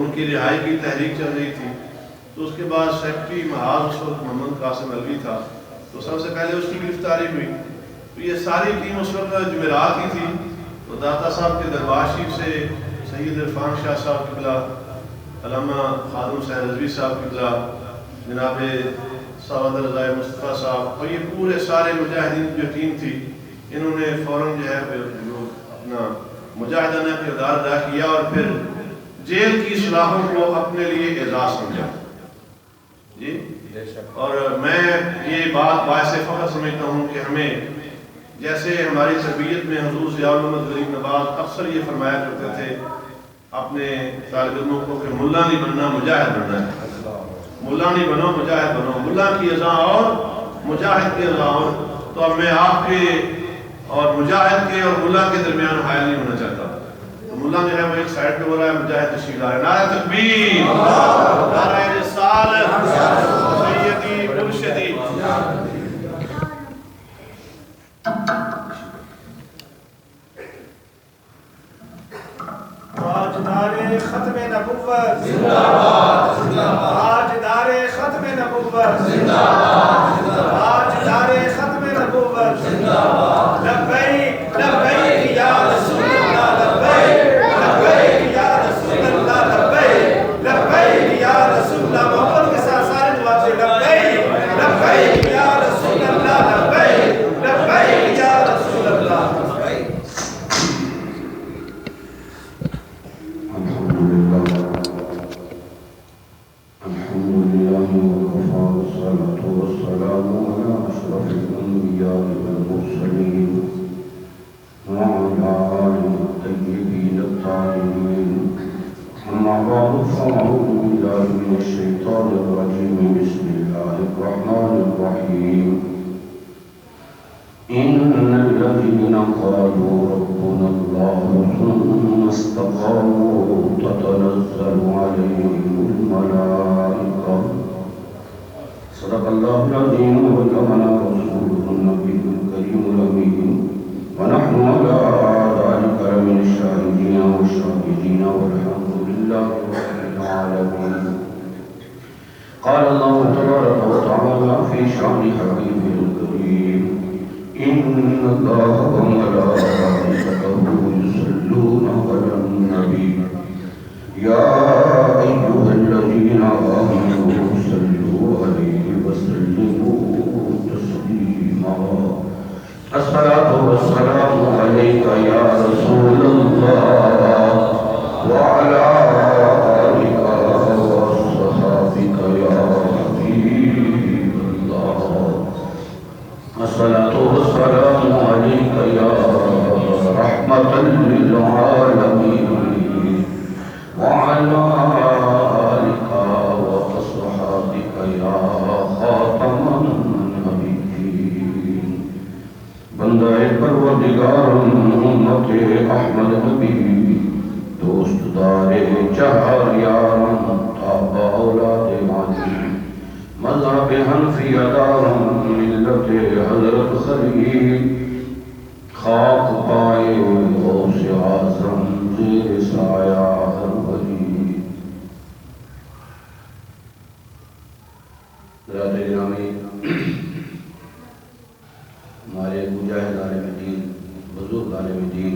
ان کی رہائی کی تحریک چل رہی تھی، تو اس کے بعد سیکٹری محاذ اس وقت محمد قاسم علوی تھا، تو سب سے پہلے اس کی گرفتاری ہوئی۔ تو یہ ساری ٹیم اس وقت جمعرات کی تھی، تو داتا صاحب کے دربار شریف سے سید عرفان شاہ صاحب قبلہ، علامہ خادم حسین رضوی صاحب قبلہ، جناب سعود رضا مصطفیٰ صاحب، اور یہ پورے سارے مجاہدین جو ٹیم تھی، انہوں نے فوراً جو ہے اپنا مجاہدانہ کردار ادا کیا اور پھر جیل کی سلاخوں کو اپنے لیے اعزاز سمجھا۔ جی، اور میں یہ بات باعث فخر سمجھتا ہوں کہ ہمیں، جیسے ہماری تربیت میں حضور ضیاء الحمد غریب نواز اکثر یہ فرمایا کرتے تھے اپنے طالب علموں کو کہ ملا نہیں بننا، مجاہد بننا ہے۔ ملا نہیں بنو، مجاہد بنو۔ ملا کی اذاں اور مجاہد کی اذاں اور، تو اب میں آپ کے اور مجاہد کے اور ملا کے درمیان حائل نہیں ہونا چاہتا۔ تو ملا جو ہے وہ ایک سائڈ پہ ہو رہا ہے، مجاہد تشریف لا رہا ہے۔ نعرہ تکبیر، نعرہ رسالت، سیدی مرشدی۔ تاجدار ختم نبوت زندہ باد، تاجدار ختم نبوت زندہ باد، تاجدار ختم نبوت زندہ باد۔ لبیک لبیک یا رسول اللہ، لبیک لبیک یا رسول اللہ، لبیک لبیک یا رسول اللہ۔ محمد کے ساتھ سارے جواب سے لبیک لبیک یا رسول اللہ، لبیک لبیک یا رسول اللہ۔ قال الله تبارك وتعالى في شأن حبيبه الكريم: إن الله وملائكته يصلون على النبي يا أيها الذين آمنوا صلوا عليه وسلموا تسليما. الصلاة والسلام عليك يا رسول الله وعلى آلك وصحابك يا حبيب الله. الصلاة والسلام عليك يا رحمة للعالمين وعلى آلك وصحابك يا خاتم النبيين. بندہ پروردگار امت احمد نبی، دوست دار چہار یارم تابع اولاد مادی، مذہب حنفی دارم ملت حضرت خلیل، خاک پائے غوث اعظم زیر سایہ ہر ولی. حضرات گرامی، ہمارے مجاہد عالم دین، بزرگ عالم دین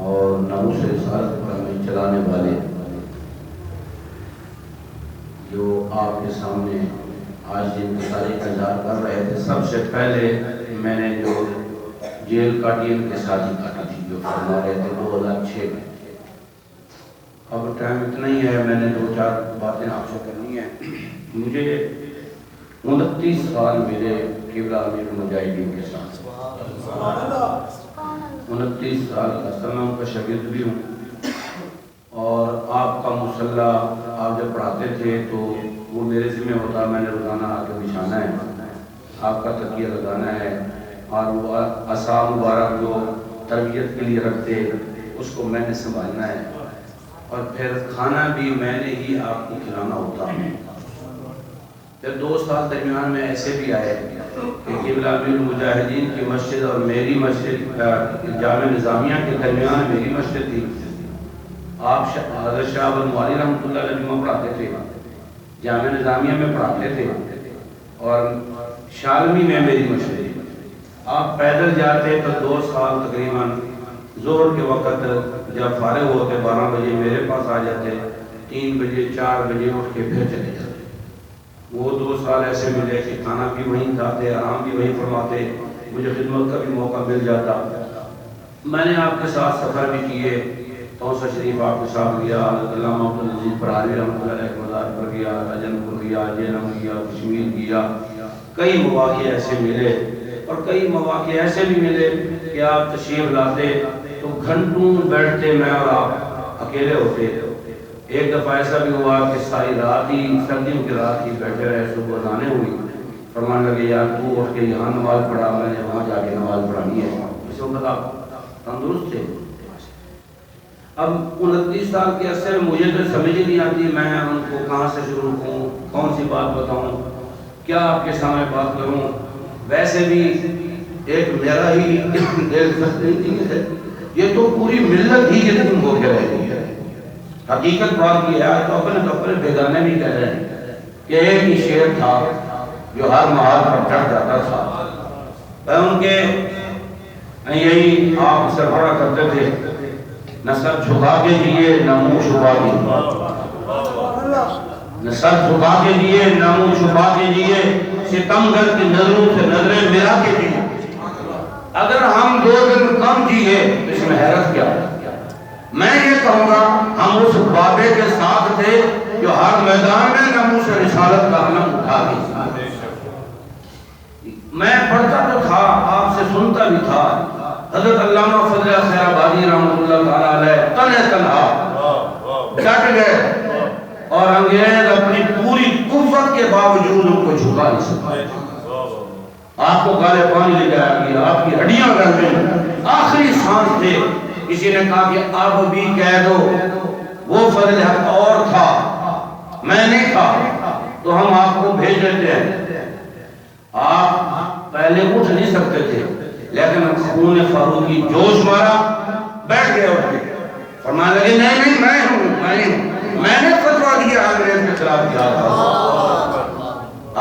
اور ناموس رسالت پر میں چلانے والے جو آپ کے سامنے آج انتظاری کا اظہار کر رہے تھے، سب سے پہلے میں نے جو جیل کاٹی ان کے ساتھ ہی کاٹی تھی، جو فرما رہے تھے 2006 میں. اب ٹائم اتنا ہی ہے، میں نے 2-4 باتیں آپ سے کرنی ہیں. مجھے 29 سال ملے قبلہ امیر المجاہدین کے ساتھ، 29 سال کا سلام کا شاگرد بھی ہوں. اور آپ کا مسلح آپ جب پڑھاتے تھے تو وہ میرے ذمہ ہوتا، میں نے روزانہ آ کے بچھانا ہے، آپ کا تکیہ لگانا ہے، اور وہ عصا مبارک جو تربیت کے لیے رکھتے اس کو میں نے سنبھالنا ہے، اور پھر کھانا بھی میں نے ہی آپ کو کھلانا ہوتا. پھر 2 سال درمیان میں ایسے بھی آئے کہ قبلہ امیر المجاہدین کی مسجد اور میری مسجد جامع نظامیہ کے درمیان میری مسجد تھی. آپ حضرت شاہ بنواری رحمۃ اللہ علیہ جمعہ پڑھاتے تھے، جامعہ نظامیہ میں پڑھاتے تھے، اور شالمی میں میری مشہوری۔ آپ پیدل جاتے تو 2 سال تقریباً زور کے وقت جب فارغ ہوتے 12 بجے میرے پاس آ جاتے، 3 بجے 4 بجے اٹھ کے پھر چلے جاتے۔ وہ 2 سال ایسے ملے کہ کھانا بھی وہیں کھاتے، آرام بھی وہیں فرماتے، مجھے خدمت کا بھی موقع مل جاتا۔ میں نے آپ کے ساتھ سفر بھی کیے، توسہ شریف آپ کے ساتھ گیا، علامہ عبدالعزیز پرہاروی رحمۃ اللہ علیہ کے مزار پر گیا، اجن پور گیا، جہلم گیا، کشمیر گیا۔ کئی مواقع ایسے ملے، اور کئی مواقع ایسے بھی ملے کہ آپ تشریف لاتے تو گھنٹوں بیٹھتے، میں اور آپ اکیلے ہوتے۔ ایک دفعہ ایسا بھی ہوا کہ ساری رات ہی، سردیوں کی رات ہی بیٹھے رہے، صبح اذانیں ہوئی، فرمانے لگے یار تو اٹھ کے یہاں نماز پڑھا، میں نے وہاں جا کے نماز پڑھانی ہے۔ اس وقت آپ تندرست تھے۔ اب 29 سال کے عرصے میں مجھے تو سمجھ نہیں آتی میں ان کو کہاں سے شروع کروں، کون سی بات بتاؤں، کیا آپ کے سامنے بات کروں۔ ویسے بھی ایک میرا ہی ہے، یہ تو پوری ملت ہی یتیم ہو کے رہ گئی ہے۔ حقیقت بات یہ ہے، تو اپنے بیگانے بھی کہہ رہے ہیں کہ ایک ہی شیر تھا جو ہر محال پر چڑھ جاتا تھا۔ میں ان کے یہی آپ سربراہ کرتے تھے، نہ سر جھکا کے دیے نہ منہ چھپا کے، نہ سر جھکا کے دیے نہ منہ چھپا کے دیے، ستمگر کی نظروں سے نظریں ملا کے دیے۔ اگر ہم 2 دن کم جیے اس میں حیرت کیا ہے؟ میں یہ کہوں گا ہم اس بابے کے ساتھ تھے جو ہر میدان میں نمو سے رسالت کا علم اٹھا کے، میں پڑھتا تو تھا، آپ سے سنتا بھی تھا۔ حضرت علامہ فضل خیر آبادی رحمۃ اللہ تعالیٰ علیہ تنہا ڈٹ گئے، اور انگریز اپنی پوری قوت کے باوجود ان کو جھکا نہیں سکا۔ آپ کو کالے پانی لے جایا گیا، آپ کی ہڈیاں گل گئی، آخری سانس تھے۔ کسی نے کہا کہ اب بھی کہہ دو وہ فضل حق اور تھا، میں نہیں تھا، تو ہم آپ کو بھیج دیتے ہیں۔ آپ پہلے اٹھ نہیں سکتے تھے، لیکن خون فاروقی جوش مارا، بیٹھ گئے اٹھ کے، فرمانے لگے نہیں میں نے فتویٰ دیا انگریز کے خلاف جہاد کا۔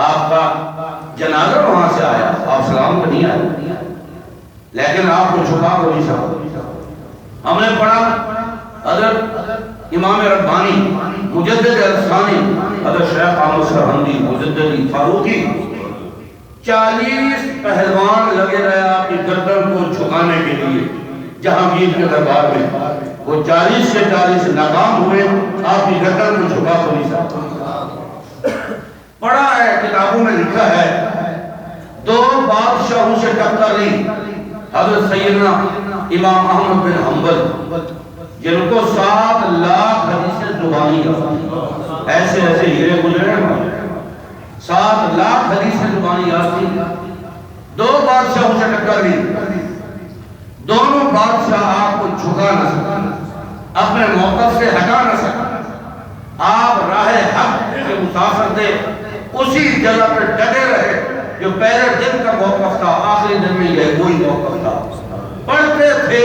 آپ کا جنازہ وہاں سے آیا، آپ سلام کو نہیں آئے، لیکن آپ کو چھپا کو نہیں سکتا۔ ہم نے پڑھا حضرت امام ربانی مجدد الثانی حضرت شیخ احمد سرہندی مجددی فاروقی 40 پہلوان لگے رہے آپ کی گردن کو جھکانے کے لیے جہانگیر کے دربار میں، وہ 40 سے 40 ناکام ہوئے، آپ کی گردن کو جھکا کو نہیں سکتا۔ پڑھا ہے، کتابوں میں لکھا ہے، 2 بادشاہوں سے ٹکر لی، حضرت سیدنا امام احمد بن حنبل جن کو 7 لاکھ حدیثیں زبانی ایسے ہیرے گزرے، 7 لاکھ حدیثیں زبانی یاد تھی۔ 2 بادشاہوں سے ٹکر لی، دونوں بادشاہ آپ کو جھکا نہ سکا، اپنے موقف سے ہٹا نہ سکا۔ آپ راہ حق کے مسافر تھے، اسی جگہ پر ڈٹے رہے جو پہلے دن کا موقف تھا، آخری دن میں یہ وہی موقف تھا۔ پڑھتے تھے،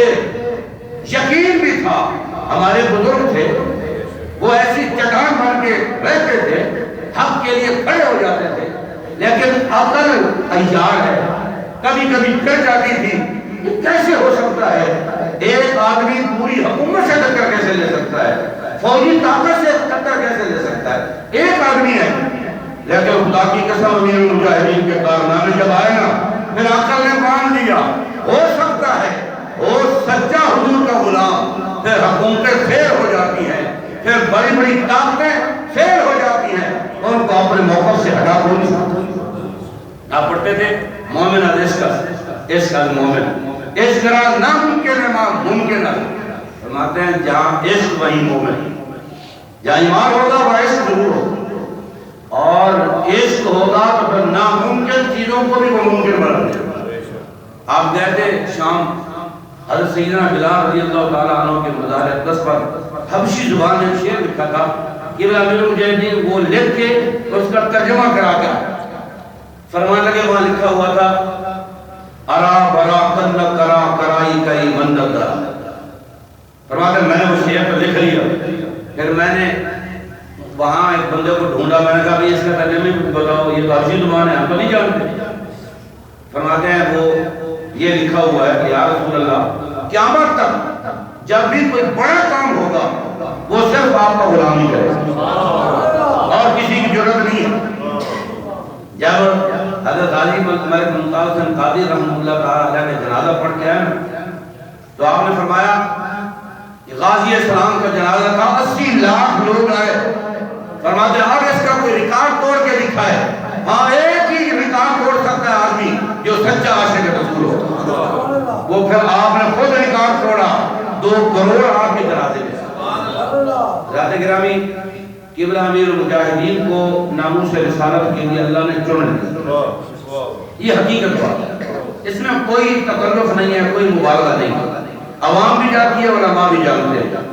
یقین بھی تھا، ہمارے بزرگ تھے، وہ ایسی چٹان بن کے رہتے تھے، حق کے لیے کھڑے ہو جاتے تھے، لیکن عقل عیار ہے، کبھی کبھی گر جاتی تھی۔ یہ کیسے ہو سکتا ہے؟ ایک آدمی پوری حکومت سے ٹکر کیسے لے سکتا ہے؟ فوجی طاقت سے ٹکر کیسے لے سکتا ہے؟ ایک آدمی ہے، لیکن خدا کی قسم امیر المجاہدین کے کارنامے جب آئے نا، پھر عقل نے مان لیا ہو سکتا ہے وہ سچا حضور کا غلام، پھر حکومتیں فیل ہو جاتی ہیں، پھر بڑی بڑی طاقتیں فیل ہو جاتی ہیں، ان کو اپنے موقف سے ہٹا کو نہیں سکتے۔ آپ پڑھتے تھے مومن عشق المومن، عشق را ناممکن ہے ممکن ہے، فرماتے ہیں جہاں عشق وہیں مومن، جہاں ایمان ہوگا وہ عشق ضرور ہوگا، اور عشق ہوگا تو پھر ناممکن چیزوں کو بھی وہ ممکن بنا دے۔ آپ گئے تھے شام، حضرت سیدنا بلال رضی اللہ تعالیٰ عنہ کے مزار اقدس پر حبشی زبان میں شعر لکھا تھا کہ امیر المجاہدین وہ لکھ کے اس کا ترجمہ کرا کر فرمانے لگے، وہاں لکھا ہوا تھا ارا برا کن کرا کرائی کئی مندر درا، فرماتے ہیں میں نے وہ شعر تو لکھ لیا، پھر میں نے وہاں ایک بندے کو ڈھونڈا، میں نے کہا بھائی اس کا ترجمہ بھی بتاؤ، یہ تو عربی زبان ہے ہم تو نہیں جانتے۔ فرماتے ہیں وہ یہ لکھا ہوا ہے کہ یا رسول اللہ قیامت تک جب بھی کوئی بڑا کام ہوگا وہ صرف آپ کا غلام ہی کرے اور کسی کی ضرورت نہیں ہے۔ جب حضرت غازی ملک ممتاز حسین قادری رحمۃ اللہ تعالیٰ نے جنازہ پڑھ کے آئے تو آپ نے فرمایا کہ غازی السلام کا جنازہ تھا، 80 لاکھ لوگ آئے۔ فرماتے ہیں اب اس کا کوئی ریکارڈ توڑ کے دکھائے۔ ہاں ایک ہی ریکارڈ توڑ سکتا ہے آدمی جو سچا عاشق رسول ہو، وہ پھر آپ نے خود ریکارڈ توڑا، 2 کروڑ آپ کے جنازے میں۔ حضرات گرامی، قبلہ امیر المجاہدین کو ناموس رسالت کے لیے اللہ نے چن لیا، یہ حقیقت بات ہے، اس میں کوئی تکلف نہیں ہے، کوئی مبالغہ نہیں۔ عوام بھی جاتی ہے، علماء بھی جانتے ہیں۔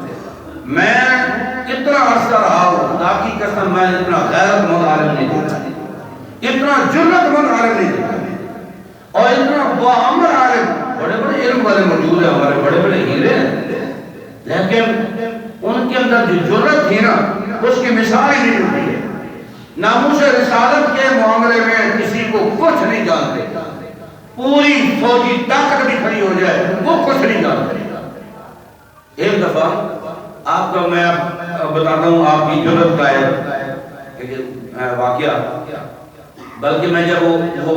میں اتنا عرصہ رہا ہوں، خدا کی قسم میں اتنا غیرت مند عالم نہیں دیکھا، اتنا جرت مند عالم نہیں دیکھا، اور اتنا باعمر عالم۔ بڑے بڑے علم والے موجود ہیں، ہمارے بڑے بڑے ہیرے ہیں، لیکن ان کے اندر جو جرت تھی نا اس کی مثال ہی نہیں ہوتی ہے۔ ناموس رسالت کے معاملے میں کسی کو کچھ نہیں جانتے، پوری فوجی طاقت بھی کھڑی ہو جائے وہ کچھ نہیں جانتے۔ ایک دفعہ آپ کا میں بتاتا ہوں آپ کی جرت کا ایک واقعہ، بلکہ میں جب وہ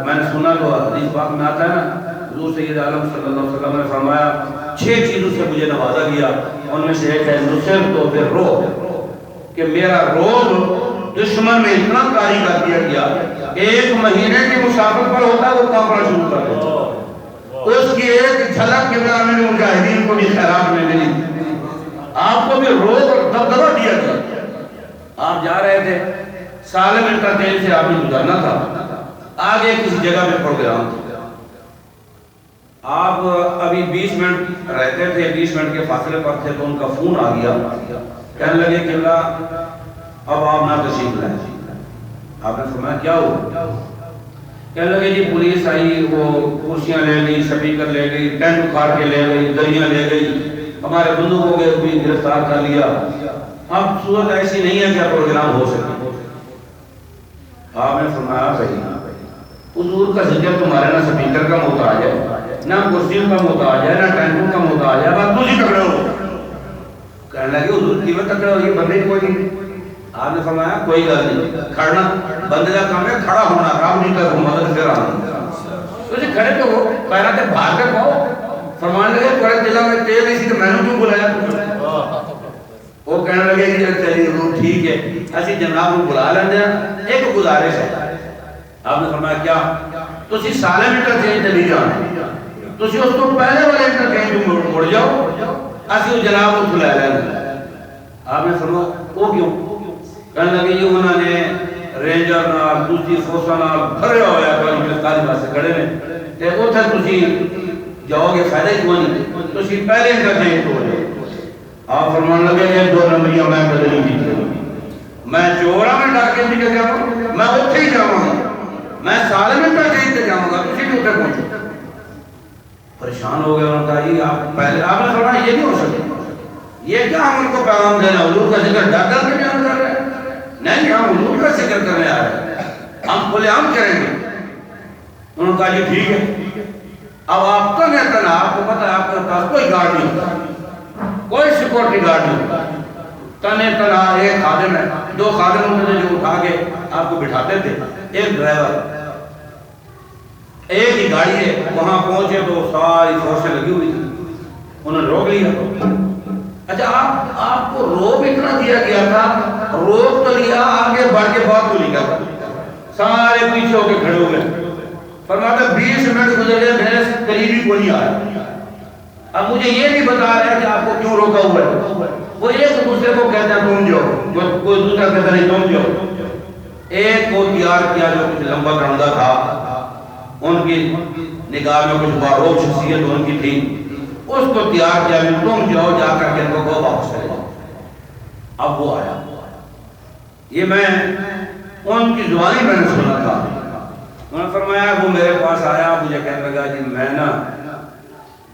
میں نے سنا تو حدیث پاک میں آتا ہے نا، حضور سید عالم صلی اللہ علیہ وسلم نے فرمایا 6 چیزوں سے مجھے نوازا گیا، ان میں سے ایک ہے نصرت و بالرعب، کہ میرا روز دشمن میں اتنا کاری کر دیا گیا، 1 مہینے کی مسافت پر ہوتا ہے وہ کانپنا شروع کر دیتا، اس کی ایک جھلک قبلہ امیر المجاہدین کو بھی خیرات میں ملی، آپ کو بھی روز اور دبدبہ دیا گیا۔ آپ جا رہے تھے، سالم انٹرٹین سے آپ نے گزرنا تھا، آگے کسی جگہ میں پروگرام تھا، آپ ابھی 20 منٹ رہتے تھے، 20 منٹ کے فاصلے پر تھے تو ان کا فون آ گیا، کہنے لگے کہ اللہ اب آپ نہ تشریف لائیں۔ آپ نے فرمایا کیا ہوا؟ کہنے لگے جی پولیس آئی، وہ کرسیاں لے گئی، سپیکر لے گئی، ٹینٹ اکھاڑ کے لے گئی، دریاں لے گئی، ہمارے بندوقوں کو بھی گرفتار کر لیا، اب صورت ایسی نہیں ہے کہ پروگرام ہو سکے۔ آپ نے فرمایا بھائی حضور کا ذکر تمہارے نہ سپیکر کا محتاج ہے، نہ کرسیوں کا محتاج ہے، نہ ٹینٹوں کا محتاج ہے، بات تجھ ہی تکڑے ہو۔ کہنے لگے حضور کی بات تکڑے ہو، یہ بندے کوئی نہیں۔ آپ نے فرمایا کوئی گل نہیں، کھڑنا بندے کا کام ہے، کھڑا ہونا، رب نہیں کر مدد پھر آنا، تو جی کھڑے تو ہو، پیروں تے بھار کے پاؤ۔ فرمان لگے تھوڑے دلوں میں تیل نہیں سی تو میں نے کیوں بلایا؟ وہ کہنے لگے کہ چلیے حضور ٹھیک ہے، اسی جناب کو بلا لیندے ہیں، ایک گزارش ہے۔ آپ نے فرمایا کیا؟ تسی سالم انٹرچینج تے نہیں جانا، تسی اس کو پہلے والے انٹرچینج مڑ جاؤ، اسی وہ جناب کو بلا لیندے۔ آپ نے فرمایا وہ کیوں؟ کہنے لگے یہ انہوں نے رینجر نال دوسری فورساں نال بھریا ہوا ہے، کوئی گرفتاری واسطے کھڑے نے، تے اوتھے تسی جاؤ گے فائدہ ہی کوئی نہیں، تسی پہلے انٹرچینج ہو جاؤ۔ آپ فرمان لگے یہ 2 نمبریاں میں بدلی کی تھی، میں چورا میں ڈر کے نکل جاؤں، میں اتھے ہی جاؤں گا، میں سالم انٹرچینج تے جاؤں گا، تسی بھی اتھے پہنچو۔ پریشان ہو گئے، انہوں نے کہا جی آپ پہلے، آپ نے فرمایا یہ نہیں ہو سکتا، یہ کیا ہم ان کو پیغام دینا، حضور کا ذکر ڈر ڈر کے بیان کر رہے ہیں؟ نہیں، ہم حضور کا ذکر کرنے آ رہے ہیں، ہم کھلے عام کریں گے۔ انہوں نے کہا جی ٹھیک ہے۔ اب آپ کا کہتا نا، آپ کو پتا ہے آپ کے پاس کوئی گارڈ نہیں ہوتا، کوئی سیکورٹی گارڈ نہیں ہوتا، تنے تنہا ایک خادم ہے، 2 خادم ہوتے تھے جو اٹھا کے آپ کو بٹھاتے تھے، ایک ڈرائیور، ایک ہی گاڑی ہے۔ وہاں پہنچے تو ساری فورسیں لگی ہوئی تھی، انہوں نے روک لیا۔ اچھا آپ کو روک اتنا دیا گیا تھا، روک تو لیا، آگے بڑھ کے بات تو لیا، سارے پیچھے ہو کے کھڑے ہو گئے۔ فرماتا 20 منٹ گزر گئے، میرے قریبی کوئی نہیں آیا۔ اب مجھے یہ نہیں بتا رہا ہے کہ آپ کو کیوں روکا ہوا ہے، وہ ایک دوسرے کو کہتا ہے تم جاؤ، کوئی دوسرا کہتا نہیں تم جاؤ۔ ایک کو تیار کیا جو کچھ لمبا ٹرنڈا تھا، ان کی نگاہ میں کچھ باروب شخصیت ان کی تھی، اس کو تیار کیا کہ تم جاؤ، جا کر کے ان کو کہو واپس چلے جاؤ۔ اب وہ آیا، یہ میں ان کی زبانی میں نے سنا تھا۔ انہوں نے فرمایا وہ میرے پاس آیا، مجھے کہنے لگا جی میں نا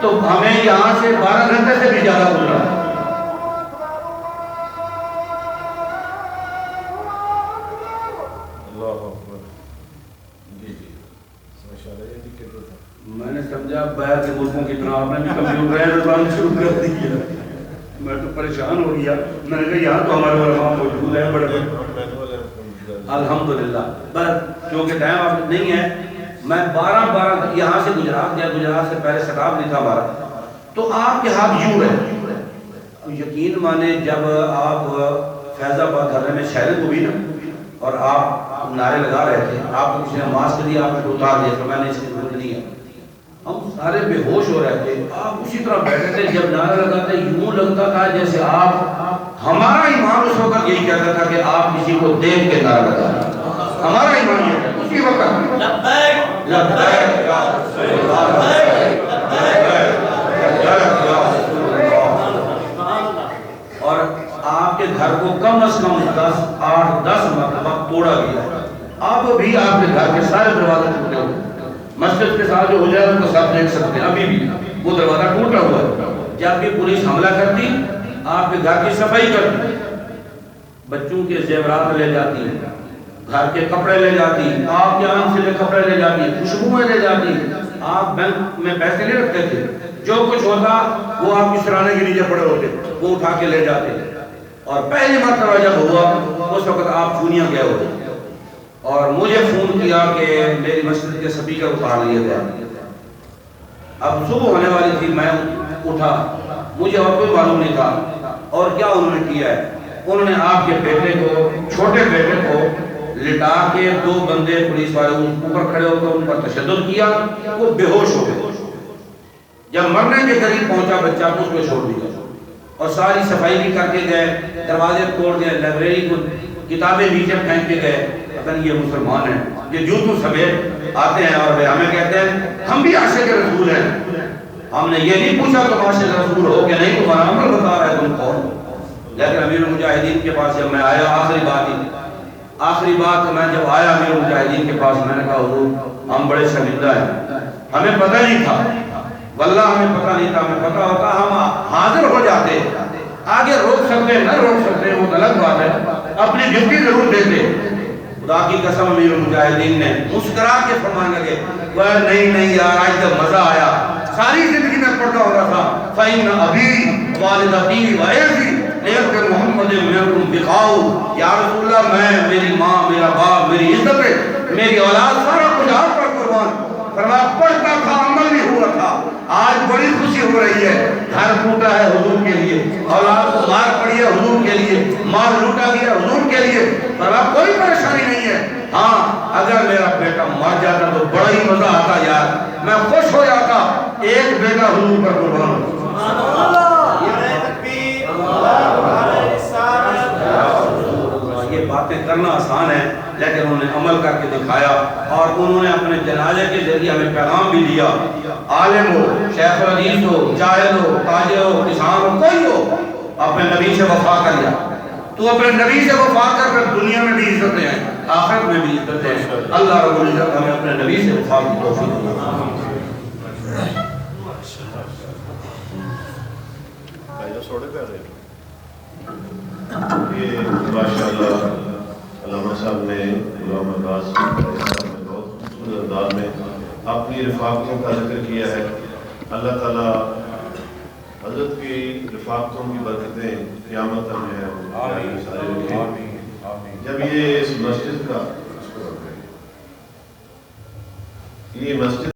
تو ہمیں یہاں سے 12 گھنٹے سے بھی زیادہ گزرا ہے. میں نے سمجھا باہر کے ملکوں کی طرح آپ نے بھی کمپیوٹر زبان شروع کر دی ہے. میں تو پریشان ہو گیا. میں نے کہا یہاں تو ہمارے علماء موجود ہیں بڑے بڑے. الحمدللہ. بس چونکہ ٹائم آپ نہیں ہے, میں 12 یہاں سے گجرات گیا. گجرات سے پہلے سٹاپ نہیں تھا ہمارا. تو آپ کے ہاتھ یوں ہے. یقین مانے جب آپ فیض آباد دھرنے میں شہرت ہوئی نا اور آپ نعرے لگا رہے تھے, آپ کو کسی نے ماسک دیا, آپ نے اتار دیا, تو میں نے اس کی ضرورت نہیں ہے. ہم سارے بے ہوش ہو رہے تھے. آپ اسی طرح بیٹھے تھے. جب نعرہ لگاتے یوں لگتا تھا جیسے آپ, ہمارا ایمان اس وقت یہی کہتا تھا کہ آپ کسی کو دیکھ کے نعرہ لگا رہے ہیں. ہمارا ایمان یہ ہے اسی وقت لبیک لبیک یا رسول اللہ, لبیک لبیک یا رسول اللہ. اور آپ کے گھر کو کم از کم 8-10 مرتبہ توڑا گیا. اب بھی آپ کے گھر کے سارے دروازے ٹوٹے ہوئے. مسجد کے ساتھ جو ہو جائے ان کو سب دیکھ سکتے ہیں. ابھی بھی وہ دروازہ ٹوٹا ہوا ہے. جب بھی پولیس حملہ کرتی, آپ کے گھر کی صفائی کرتی, بچوں کے زیورات لے جاتی, گھر کے کپڑے لے جاتی, آپ کے آنکھ سے لے کپڑے لے جاتی, خوشبوئیں لے جاتی. آپ بینک میں پیسے نہیں رکھتے تھے, جو کچھ ہوتا وہ آپ کی سرانے کے نیچے پڑے ہوتے, وہ اٹھا کے لے جاتے. اور پہلی مرتبہ جب ہوا اس وقت آپ چونیاں گئے ہوتے اور مجھے فون کیا کہ میری مسجد کے سپیکر اتار لیے گئے. اب صبح ہونے والی تھی, میں اٹھا, مجھے اور کوئی معلوم نہیں تھا. اور کیا انہوں نے کیا ہے, انہوں نے آپ کے بیٹے کو, چھوٹے بیٹے کو لٹا کے 2 بندے پولیس والے اوپر کھڑے ہو کر ان پر تشدد کیا. وہ بے ہوش ہو گئے. جب مرنے کے قریب پہنچا بچہ تو اس کو چھوڑ دیا اور ساری صفائی بھی کر کے گئے, دروازے توڑ گئے, لائبریری کو کتابیں نیچے پھینک کے گئے. پتہ نہیں یہ مسلمان ہیں, یہ جوتوں سمیت آتے ہیں اور ہمیں کہتے ہیں ہم بھی عاشق رسول ہیں. ہم نے یہ نہیں پوچھا تم عاشق رسول ہو کہ نہیں, تمہارا عمل بتا رہا ہے تم کون. لیکن امیر المجاہدین کے پاس جب میں آیا, آخری بات میں جب آیا امیر المجاہدین کے پاس, میں نے کہا حضور ہم بڑے شرمندہ ہیں, ہمیں پتہ نہیں تھا, واللہ ہمیں پتہ نہیں تھا. ہمیں پتہ ہوتا ہم حاضر ہو جاتے. آگے روک سکتے نہ روک سکتے وہ غلط بات ہے, اپنی ڈیوٹی ضرور دیتے. خدا کی قسم امیر المجاہدین نے مسکرا کے فرمانے لگے, وہ نہیں یار آج تو مزہ آیا. ساری زندگی میں پڑھتا ہوتا تھا فَإِنَّ أَبِي وَالِدَتِي وَعِرْضِي لِيَبْقِ مُحَمَّدٍ مِنْكُمْ بِقَاؤُ. یا رسول اللہ, میں, میری ماں, میرا باپ, میری عزت, میری اولاد, سارا کچھ آپ پر قربان. فرمایا پڑھتا تھا, عمل بھی ہوا تھا. آج بڑی خوشی ہو رہی ہے, گھر ٹوٹا ہے حضور کے لیے, اولاد کو مار پڑی ہے حضور کے لیے, مال لوٹا گیا حضور کے لیے. فرمایا کوئی پریشانی نہیں ہے. ہاں اگر میرا بیٹا مر جاتا تو بڑا ہی مزہ آتا یار, میں خوش ہو جاتا. ایک بیٹا حضور پر قربان. یہ باتیں کرنا آسان ہے لیکن انہوں نے عمل کر کے دکھایا اور انہوں نے اپنے جنازے کے ذریعے ہمیں پیغام بھی دیا. عالم ہو, شیخ الحدیث ہو, جاہل ہو, تاجر ہو, کسان ہو, کوئی ہو, اپنے نبی سے وفا کر لیا. تو اپنے نبی سے وفا کر پھر دنیا میں بھی عزتیں ہیں, آخرت میں بھی عزتیں ہیں. اللہ رب العزت ہمیں اپنے نبی سے وفا کی توفیق دے. یہ ماشاءاللہ علامہ صاحب نے غلام عباس میں بہت خوبصورت انداز میں اپنی رفاقتوں کا ذکر کیا ہے. اللہ تعالیٰ حضرت کی رفاقتوں کی برکتیں قیامت تک میں سارے رکھیں. جب یہ اس مسجد کا یہ مسجد